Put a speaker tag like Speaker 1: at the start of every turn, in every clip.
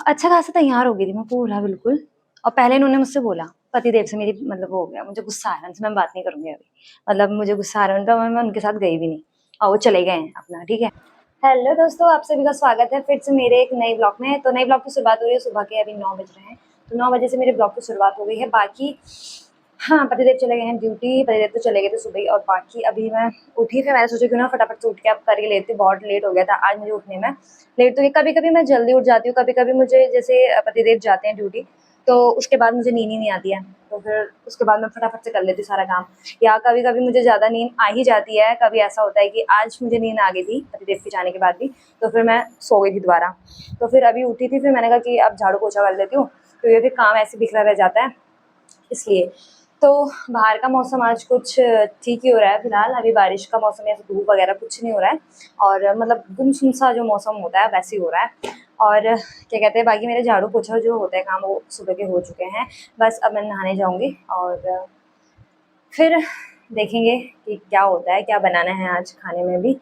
Speaker 1: अच्छा खासा तैयार हो गई थी मैं पूरा बिल्कुल। और पहले इन्होंने मुझसे बोला, पतिदेव से मेरी मतलब वो हो गया, मुझे गुस्सा आ रहा है, उनसे मैं बात नहीं करूँगी अभी। मतलब मुझे गुस्सा आ रहा है उनका, मैं उनके साथ गई भी नहीं और वो चले गए हैं अपना, ठीक है। हेलो दोस्तों, आप सभी का स्वागत है फिर से मेरे एक नए ब्लॉग में। तो नए ब्लॉग की शुरुआत हो रही है, सुबह के अभी 9 बज रहे हैं। तो 9 बजे से मेरे ब्लॉग की शुरुआत हो गई है। बाकी हाँ, पतिदेव चले गए हैं ड्यूटी, पतिदेव तो चले गए थे सुबह ही। और बाकी अभी मैं उठी, फिर मैंने सोचा क्यों ना फटाफट से उठ के अब कर ही लेती हूँ, बहुत लेट हो गया था आज मुझे उठने में। लेट तो कभी-कभी मैं जल्दी उठ जाती हूँ, कभी-कभी मुझे जैसे पतिदेव जाते हैं ड्यूटी, तो उसके बाद मुझे नींद ही नहीं आती है। तो फिर उसके बाद मैं फटाफट से कर लेती हूँ सारा काम। या कभी-कभी मुझे ज़्यादा नींद आ ही जाती है, कभी ऐसा होता है कि आज मुझे नींद आ गई थी पतिदेव के जाने के बाद भी, तो फिर मैं सो गई थी दोबारा। तो फिर अभी उठी थी, फिर मैंने कहा कि अब झाड़ू-पोछा कर लेती हूँ, क्योंकि फिर काम ऐसे बिखरा रह जाता है, इसलिए। तो बाहर का मौसम आज कुछ ठीक ही हो रहा है फिलहाल, अभी बारिश का मौसम है, ऐसे धूप वगैरह कुछ नहीं हो रहा है। और मतलब गुमसुम सा जो मौसम होता है वैसे ही हो रहा है। और क्या कहते हैं, बाकी मेरे झाड़ू पोछा जो होता है काम वो सुबह के हो चुके हैं। बस अब मैं नहाने जाऊँगी और फिर देखेंगे कि क्या होता है, क्या बनाना है आज खाने में भी।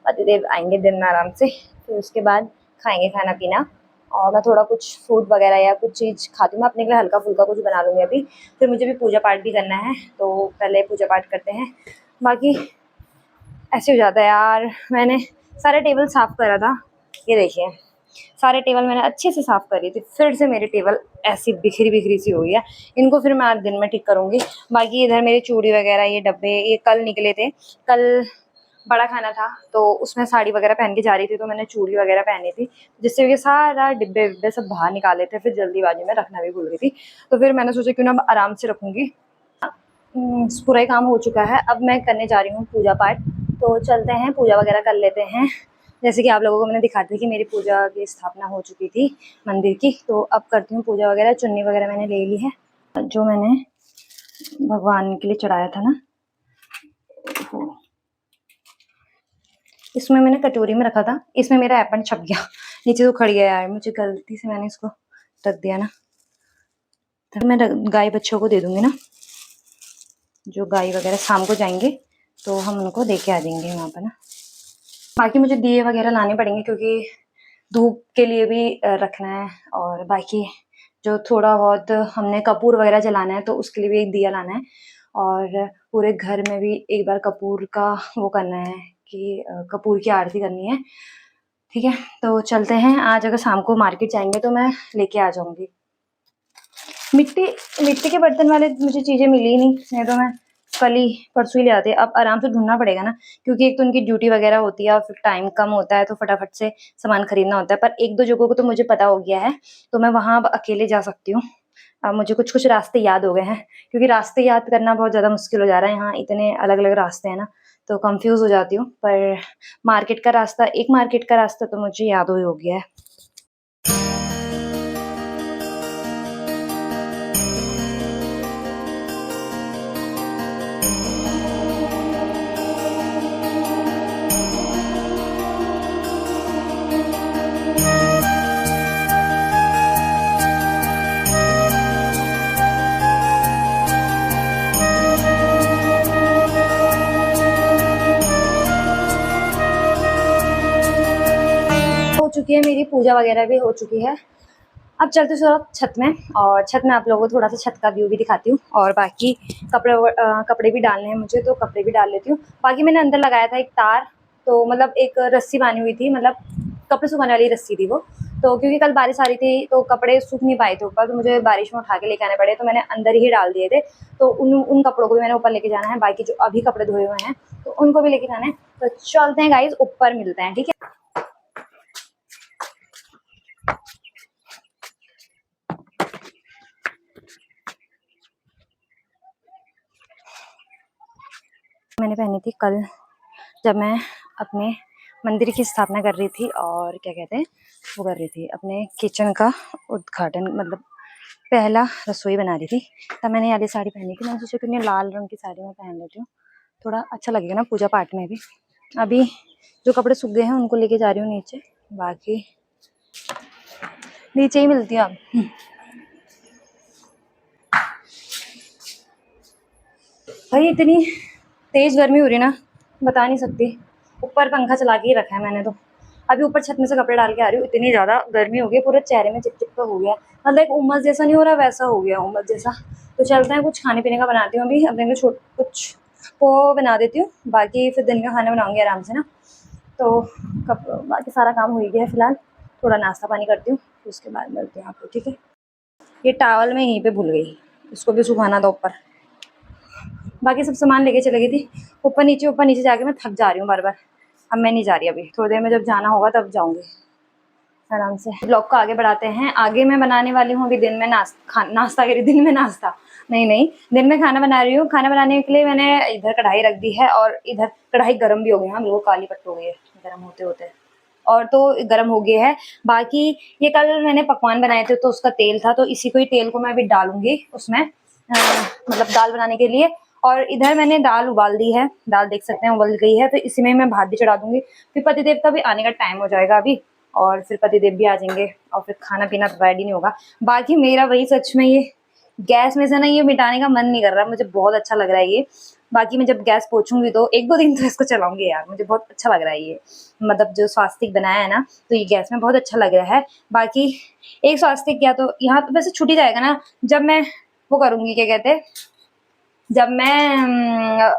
Speaker 1: पतिदेव आएँगे दिन में आराम से, फिर उसके बाद खाएँगे खाना-पीना। और मैं थोड़ा कुछ फ्रूट वगैरह या कुछ चीज़ खाती हूँ, मैं अपने लिए हल्का-फुल्का कुछ बना लूँगी अभी। फिर मुझे भी पूजा-पाठ भी करना है, तो पहले पूजा-पाठ करते हैं। बाकी ऐसे हो जाता है यार। मैंने सारे टेबल साफ़ करा था, ये देखिए, सारे टेबल मैंने अच्छे से साफ़ करी थी, फिर से मेरी टेबल ऐसी बिखरी-बिखरी सी हो गई है। इनको फिर मैं आज दिन में ठीक करूँगी। बाकी इधर मेरी चूड़ी वगैरह, ये डब्बे, ये कल निकले थे। कल बड़ा खाना था, तो उसमें साड़ी वगैरह पहन के जा रही थी, तो मैंने चूड़ी वगैरह पहनी थी, जिससे कि सारा डिब्बे-विब्बे सब बाहर निकाले थे, फिर जल्दीबाजी में रखना भी भूल गई थी। तो फिर मैंने सोचा क्यों ना अब आराम से रखूँगी। पूरा ही काम हो चुका है, अब मैं करने जा रही हूँ पूजा-पाठ। तो चलते हैं, पूजा वगैरह कर लेते हैं। जैसे कि आप लोगों को मैंने दिखा दी कि मेरी पूजा की स्थापना हो चुकी थी मंदिर की, तो अब करती हूँ पूजा वगैरह। चुन्नी वगैरह मैंने ले ली है, जो मैंने भगवान के लिए चढ़ाया था ना, वो इसमें मैंने कटोरी में रखा था, इसमें मेरा एपन छप गया। नीचे तो खड़ गया यार, मुझे गलती से मैंने इसको रख दिया ना। तो मैं गाय बच्चों को दे दूँगी ना, जो गाय वगैरह शाम को जाएँगे तो हम उनको दे के आ जाएँगे वहाँ पर ना। बाकी मुझे दिए वगैरह लाने पड़ेंगे, क्योंकि धूप के लिए भी रखना है। और बाकी जो थोड़ा बहुत हमने कपूर वगैरह जलाना है, तो उसके लिए भी एक दिया लाना है। और पूरे घर में भी एक बार कपूर का वो करना है कि कपूर की आरती करनी है, ठीक है। तो चलते हैं, आज अगर शाम को मार्केट जाएँगे तो मैं लेके आ जाऊँगी। मिट्टी मिट्टी के बर्तन वाले मुझे चीज़ें मिली ही नहीं तो मैं कल ही परसों ही ले आते। अब आराम से ढूँढना पड़ेगा ना, क्योंकि एक तो उनकी ड्यूटी वगैरह होती है और फिर टाइम कम होता है, तो फटाफट से सामान खरीदना होता है। पर 1-2 जगहों को तो मुझे पता हो गया है, तो मैं वहाँ अब अकेले जा सकती हूँ। मुझे कुछ-कुछ रास्ते याद हो गए हैं, क्योंकि रास्ते याद करना बहुत ज़्यादा मुश्किल हो जा रहा है। यहाँ इतने अलग-अलग रास्ते हैं ना, तो कन्फ्यूज़ हो जाती हूँ। पर एक मार्केट का रास्ता तो मुझे याद ही हो गया है। हो चुकी है मेरी पूजा वगैरह भी हो चुकी है। अब चलते हैं थोड़ा छत में, और छत में आप लोगों को थोड़ा सा छत का व्यू भी दिखाती हूँ। और बाकी कपड़े भी डालने हैं मुझे, तो कपड़े भी डाल लेती हूँ। बाकी मैंने अंदर लगाया था एक तार, तो मतलब एक रस्सी बांधी हुई थी, मतलब कपड़े सुखाने वाली रस्सी थी वो। तो क्योंकि कल बारिश आ रही थी, तो कपड़े सूख नहीं पाए थे ऊपर, तो मुझे बारिश में उठा के लेके आने पड़े, तो मैंने अंदर ही डाल दिए थे। तो उन कपड़ों को भी मैंने ऊपर लेके जाना है। बाकी जो अभी कपड़े धोए हुए हैं, तो उनको भी लेके जाना है। तो चलते हैं गाइज, ऊपर मिलते हैं, ठीक है। मैंने पहनी थी कल, जब मैं अपने मंदिर की स्थापना कर रही थी, और क्या कहते हैं वो कर रही थी, अपने किचन का उद्घाटन, मतलब पहला रसोई बना रही थी। तब मैंने ये वाली साड़ी पहनी थी। मैंने सोचा कि लाल रंग की साड़ी मैं पहन लेती हूँ, थोड़ा अच्छा लगेगा ना पूजा पाठ में भी। अभी जो कपड़े सूख गए हैं उनको लेके जा रही हूँ नीचे। बाकी नीचे ही मिलती हूँ अब। भाई इतनी तेज गर्मी हो रही है ना, बता नहीं सकती। ऊपर पंखा चला के ही रखा है मैंने तो, अभी ऊपर छत में से कपड़े डाल के आ रही हूँ, इतनी ज़्यादा गर्मी हो गई, पूरे चेहरे में चिपचिप हो गया, मतलब एक उमस जैसा नहीं हो रहा, वैसा हो गया उमस जैसा। तो चलते हैं, कुछ खाने पीने का बनाती हूँ अभी अपने लिए, कुछ पोहा बना देती हूँ, बाकी फिर दिन का खाना बनाऊँगी आराम से ना। तो बाकी सारा काम हो गया है फिलहाल, थोड़ा नाश्ता पानी करती हूँ, उसके बाद मिलती हूँ आपको, ठीक है। ये टावल मैं यहीं पे भूल गई, इसको भी सुखाना था ऊपर। बाकी सब सामान लेके चले गई थी, ऊपर नीचे जाके मैं थक जा रही हूँ बार बार। अब मैं नहीं जा रही, अभी थोड़ी देर में जब जाना होगा तब जाऊँगी आराम से। ब्लॉग को आगे बढ़ाते हैं। आगे मैं बनाने वाली हूँ अभी दिन में नाश्ता करी, दिन में नाश्ता नहीं, दिन में खाना बना रही हूँ। खाना बनाने के लिए मैंने इधर कढ़ाई रख दी है, और इधर कढ़ाई गर्म भी हो गई है, हम लोग काली पट्ट हो गई है गर्म होते होते, और तो गर्म हो गया है। बाकी ये कल मैंने पकवान बनाए थे तो उसका तेल था, तो इसी को ही तेल को मैं अभी डालूंगी उसमें, मतलब दाल बनाने के लिए। और इधर मैंने दाल उबाल दी है, दाल देख सकते हैं उबल गई है, तो इसी में मैं भात भी चढ़ा दूंगी। फिर पतिदेव का भी आने का टाइम हो जाएगा अभी, और फिर पतिदेव भी आ जाएंगे, और फिर खाना पीना रेडी नहीं होगा। बाकी मेरा वही, सच में ये गैस में से ना ये मिटाने का मन नहीं कर रहा, मुझे बहुत अच्छा लग रहा है ये। बाकी मैं जब गैस पोछूंगी तो 1-2 दिन तो इसको चलाऊंगी यार, मुझे बहुत अच्छा लग रहा है ये, मतलब जो स्वास्तिक बनाया है ना, तो ये गैस में बहुत अच्छा लग रहा है। बाकी एक स्वास्तिक या तो यहाँ तो वैसे छूट ही जाएगा ना, जब मैं वो करूंगी, क्या कहते हैं, जब मैं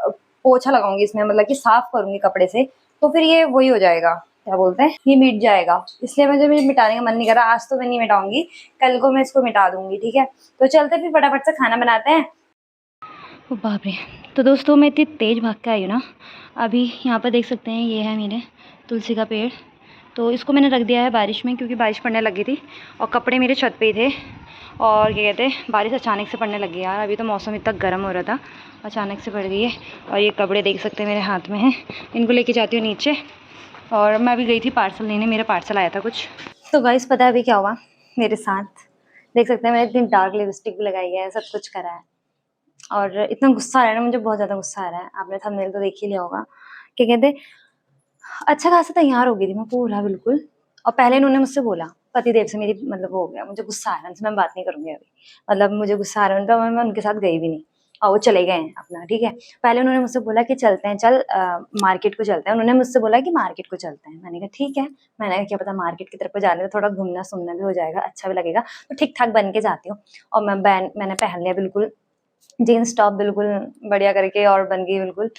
Speaker 1: पोछा लगाऊंगी इसमें, मतलब कि साफ करूंगी कपड़े से, तो फिर ये वही हो जाएगा, क्या बोलते हैं, ये मिट जाएगा। इसलिए मुझे मिटाने का मन नहीं कर रहा, आज तो मैं नहीं मिटाऊंगी, कल को मैं इसको मिटा दूंगी, ठीक है। तो चलते फिर फटाफट से खाना बनाते हैं। ओ बाप रे। तो दोस्तों मैं इतनी तेज़ भाग के आई हूँ ना, अभी यहाँ पर देख सकते हैं, ये है मेरे तुलसी का पेड़, तो इसको मैंने रख दिया है बारिश में, क्योंकि बारिश पड़ने लगी थी, और कपड़े मेरे छत पे ही थे, और क्या कहते हैं, बारिश अचानक से पड़ने लगी यार। अभी तो मौसम इतना गर्म हो रहा था, अचानक से पड़ गई है। और ये कपड़े देख सकते हैं मेरे हाथ में हैं, इनको लेके जाती हूँ नीचे। और मैं अभी गई थी पार्सल लेने, मेरा पार्सल आया था कुछ। तो गाइस पता है अभी क्या हुआ मेरे साथ, देख सकते हैं मैंने इतनी डार्क लिपस्टिक भी लगाई है, सब कुछ करा है, और इतना गुस्सा आ रहा है ना मुझे, बहुत ज़्यादा गुस्सा आ रहा है। आपने थंबनेल तो देख ही लिया होगा, क्या कहते, अच्छा खासा तैयार हो गई थी मैं पूरा बिल्कुल। और पहले इन्होंने मुझसे बोला, पतिदेव से मेरी मतलब वो हो गया, मुझे गुस्सा आ रहा है, उनसे मैं बात नहीं करूंगी अभी, मतलब मुझे गुस्सा आ रहा है उनका, मैं उनके साथ गई भी नहीं, और वो चले गए हैं अपना, ठीक है। पहले उन्होंने मुझसे बोला कि चलते हैं, चल मार्केट को चलते हैं, उन्होंने मुझसे बोला कि मार्केट को चलते हैं, मैंने कहा ठीक है। मैंने कहा क्या पता मार्केट की तरफ को जाने से थोड़ा घूमना सुनना भी हो जाएगा, अच्छा भी लगेगा, तो ठीक ठाक बन के जाती हूँ। और मैंने पहन लिया बिल्कुल जीन्स टॉप, बिल्कुल बढ़िया करके, और बन गई बिल्कुल।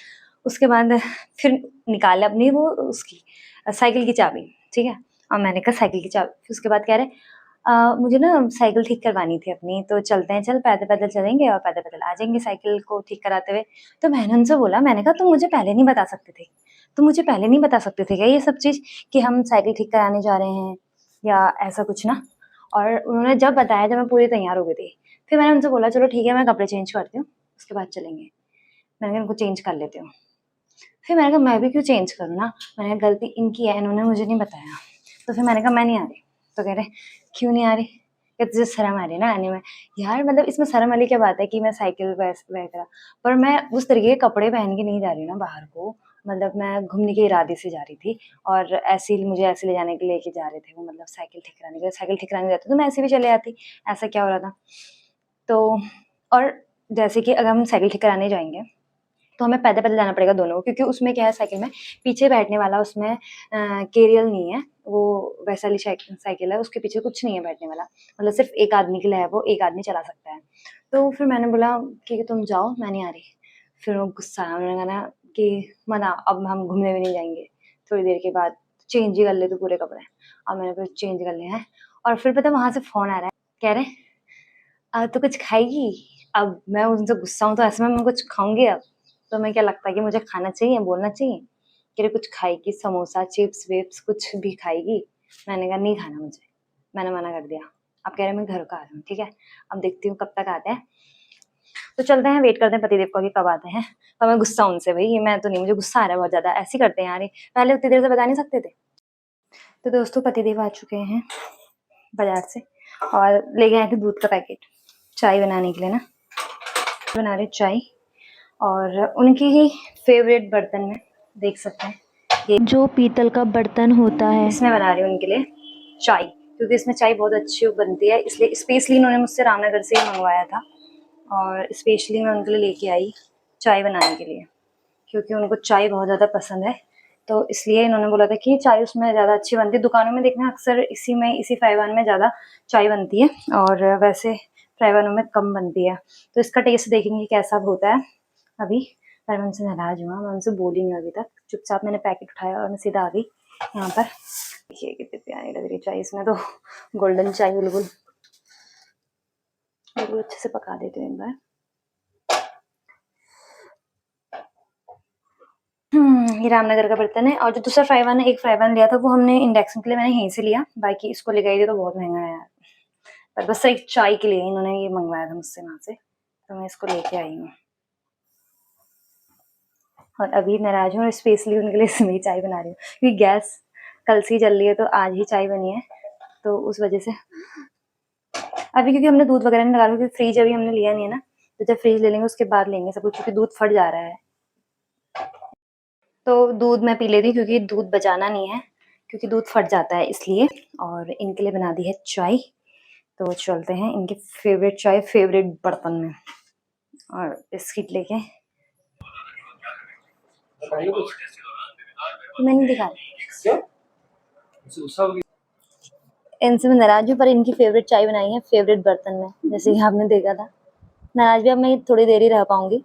Speaker 1: उसके बाद फिर निकाले अपनी वो उसकी साइकिल की चाबी, ठीक है। और मैंने कहा साइकिल की चाबी, फिर उसके बाद कह रहे मुझे ना साइकिल ठीक करवानी थी अपनी, तो चलते हैं, चल पैदल पैदल चलेंगे और पैदल पैदल आ जाएंगे साइकिल को ठीक कराते हुए। तो मैंने उनसे बोला, मैंने कहा तुम मुझे पहले नहीं बता सकते थे, तुम मुझे पहले नहीं बता सकते थे क्या ये सब चीज़, कि हम साइकिल ठीक कराने जा रहे हैं या ऐसा कुछ ना। और उन्होंने जब बताया, जब मैं पूरी तैयार हो गई थी, फिर मैंने उनसे बोला चलो ठीक है मैं कपड़े चेंज करती हूँ, उसके बाद चलेंगे। मैंने कहा इनको चेंज कर लेती हूँ। फिर मैंने कहा मैं भी क्यों चेंज करूँ ना, मैंने कहा गलती इनकी है, इन्होंने मुझे नहीं बताया। तो फिर मैंने कहा मैं नहीं आ रही। तो कह रहे क्यों नहीं आ रही, क्या तुझे शर्म आ रही है ना आने में। यार मतलब इसमें शर्म वाली क्या बात है कि मैं साइकिल वगैरह, पर मैं उस तरीके के कपड़े पहन के नहीं जा रही हूँ ना बाहर को, मतलब मैं घूमने के इरादे से जा रही थी, और ऐसे ही मुझे ऐसे ले जाने के लेके जा रहे थे वो, मतलब साइकिल ठीक कराने के लिए, साइकिल ठीक कराने जाते तो मैं ऐसे भी चले आती, ऐसा क्या हो रहा था। तो और जैसे कि अगर हम साइकिल ठीक कराने जाएंगे तो हमें पैदल पैदल जाना पड़ेगा दोनों को, क्योंकि उसमें क्या है साइकिल में पीछे बैठने वाला, उसमें कैरियल नहीं है, वो वैसा वाली साइकिल है, उसके पीछे कुछ नहीं है बैठने वाला, मतलब सिर्फ एक आदमी के लिए है, वो एक आदमी चला सकता है। तो फिर मैंने बोला कि तुम जाओ मैं नहीं आ रही। फिर वो गुस्सा आया, उन्होंने कहा ना कि मना, अब हम घूमने भी नहीं जाएंगे, थोड़ी देर के बाद चेंज ही कर ले तो पूरे कपड़े। अब मैंने फिर चेंज कर लिया है, और फिर पता वहां से फोन आ रहा है, कह रहे तो कुछ खाएगी। अब मैं उनसे गुस्सा हूँ तो ऐसे में मैं कुछ खाऊंगी अब, तो मैं क्या लगता है कि मुझे खाना चाहिए, बोलना चाहिए कि अरे कुछ खाएगी, समोसा चिप्स विप्स कुछ भी खाएगी। मैंने कहा नहीं खाना मुझे, मैंने मना कर दिया। अब कह रहे मैं घर का आ रहा हूँ, ठीक है, अब देखती हूँ कब तक आते हैं। तो चलते हैं, वेट करते हैं पतिदेव को कि कब आते हैं। पर मैं गुस्सा उनसे, भाई मैं तो नहीं, मुझे गुस्सा आ रहा है बहुत ज्यादा, ऐसे करते हैं यार, पहले उतनी देर से बता नहीं सकते थे। तो दोस्तों पतिदेव आ चुके हैं बाजार से, और ले गए थे दूध का पैकेट चाय बनाने के लिए ना, बना रहे चाय, और उनकी ही फेवरेट बर्तन में देख सकते हैं, ये जो पीतल का बर्तन होता है, इसमें बना रही हूँ उनके लिए चाय, क्योंकि इसमें चाय बहुत अच्छी बनती है, इसलिए स्पेशली इन्होंने मुझसे रामनगर से ही मंगवाया था, और स्पेशली मैं उनके लिए लेके आई चाय बनाने के लिए, क्योंकि उनको चाय बहुत ज़्यादा पसंद है। तो इसलिए इन्होंने बोला था कि चाय उसमें ज़्यादा अच्छी बनती है। दुकानों में देखना अक्सर इसी फ्राइवान में ज़्यादा चाय बनती है और वैसे फ्राइवानों में कम बनती है। तो इसका टेस्ट देखेंगे कैसा होता है अभी। पर मैं उनसे नाराज हुआ, मैं उनसे बोली नहीं अभी तक। चुपचाप मैंने पैकेट उठाया और मैं सीधा आ गई यहाँ पर। देखिए कितनी प्यारी लग रही है चाय, इसमें तो गोल्डन चाय बिल्कुल अच्छे से पका देती हूँ एक बार। ये रामनगर का बर्तन है। और जो दूसरा फ्राइवान है, एक फ्राइवान लिया था वो हमने इंडक्शन के लिए मैंने यहीं से लिया, बाकी इसको ले गई थी तो बहुत महंगा है यार। पर बस एक चाय के लिए इन्होंने ये मंगवाया था मुझसे वहां से, तो मैं इसको लेके आई हूँ। और अभी नाराज हूँ, स्पेशली उनके लिए इसमें चाय बना रही हूँ क्योंकि गैस कल से ही जल रही है, तो आज ही चाय बनी है, तो उस वजह से अभी क्योंकि हमने दूध वगैरह नहीं लगा, क्योंकि फ्रिज अभी हमने लिया नहीं है ना, तो जब फ्रिज ले लेंगे उसके बाद लेंगे सब कुछ, क्योंकि दूध फट जा रहा है। तो दूध मैं पी लेती हूँ क्योंकि दूध बचाना नहीं है, क्योंकि दूध फट जाता है इसलिए। और इनके लिए बना दी है चाय, तो चलते हैं इनके फेवरेट चाय फेवरेट बर्तन में। और बिस्किट लेके मैंने दिखा इनसे मैं नाराज हूँ, पर इनकी फेवरेट चाय बनाई है फेवरेट बर्तन में, जैसे कि आपने देखा था। नाराज भी अब मैं थोड़ी देर ही रह पाऊंगी,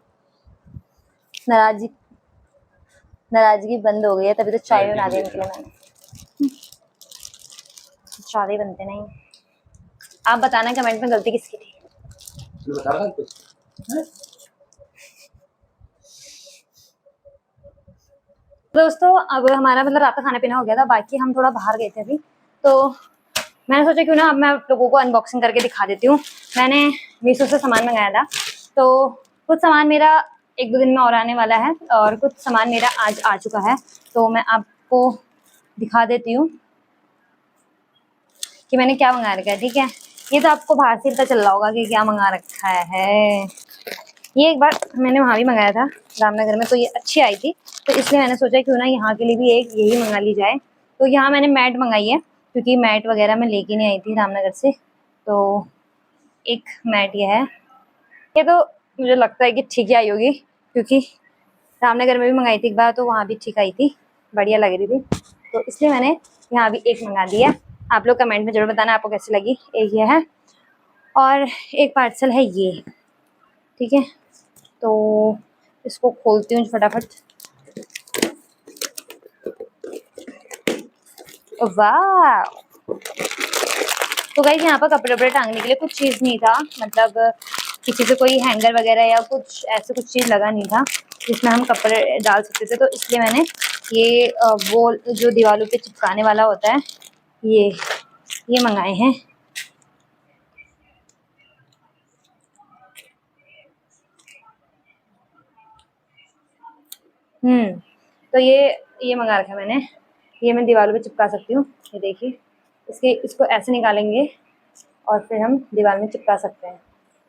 Speaker 1: नाराजगी बंद हो गई है, तभी तो चाय बना दी इनके लिए मैंने। चाय बनते नहीं। आप बताना कमेंट में गलती किसकी थी। दोस्तों अब हमारा मतलब रात का खाना पीना हो गया था, बाकी हम थोड़ा बाहर गए थे अभी, तो मैंने सोचा क्यों ना अब मैं आप लोगों को अनबॉक्सिंग करके दिखा देती हूँ। मैंने मीशो से सामान मंगाया था, तो कुछ सामान मेरा 1-2 दिन में और आने वाला है और कुछ सामान मेरा आज आ चुका है, तो मैं आपको दिखा देती हूँ कि मैंने क्या मंगा रखा है। ठीक है, ये तो आपको बाहर से पता चल रहा होगा कि क्या मंगा रखा है। ये एक बार मैंने वहाँ भी मंगाया था रामनगर में, तो ये अच्छी आई थी, तो इसलिए मैंने सोचा क्यों ना यहाँ के लिए भी एक यही मंगा ली जाए। तो यहाँ मैंने मैट मंगाई है, क्योंकि मैट वगैरह मैं लेके नहीं आई थी रामनगर से, तो एक मैट ये है। ये तो मुझे लगता है कि ठीक ही आई होगी, क्योंकि रामनगर में भी मंगाई थी एक बार, तो वहाँ भी ठीक आई थी, बढ़िया लग रही थी, तो इसलिए मैंने यहाँ भी एक मंगा दिया। आप लोग कमेंट में जरूर बताना आपको कैसी लगी। एक ये है और एक पार्सल है ये। ठीक है, तो इसको खोलती हूँ फटाफट। वाह, तो गाइस यहाँ पर कपड़े वपड़े टांगने के लिए कुछ चीज़ नहीं था, मतलब किसी पे कोई हैंगर वगैरह या कुछ ऐसे कुछ चीज़ लगा नहीं था जिसमें हम कपड़े डाल सकते थे, तो इसलिए मैंने ये वो जो दीवारों पे चिपकाने वाला होता है ये मंगाए हैं। तो ये मंगा रखा है मैंने, ये मैं दीवारों पे चिपका सकती हूँ। ये देखिए, इसको ऐसे निकालेंगे और फिर हम दीवार में चिपका सकते हैं।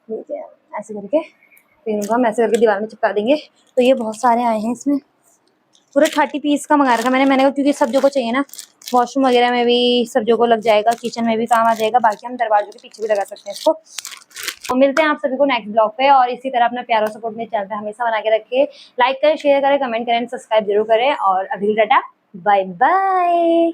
Speaker 1: देखिए ऐसे करके, फिर इनको हम ऐसे करके दीवार में चिपका देंगे। तो ये बहुत सारे आए हैं, इसमें पूरे 30 पीस का मंगा रखा मैंने कहा क्योंकि सब जगह चाहिए ना, वॉशरूम वगैरह में भी सब जगह लग जाएगा, किचन में भी काम आ जाएगा, बाकी हम दरवाजों के पीछे भी लगा सकते हैं इसको। तो मिलते हैं आप सभी को नेक्स्ट ब्लॉग पे, और इसी तरह अपना प्यार और सपोर्ट मेरे चैनल पे हमेशा बना के रखिए। लाइक करें, शेयर करें, कमेंट करें, सब्सक्राइब जरूर करें, और अभी टाटा बाय बाय।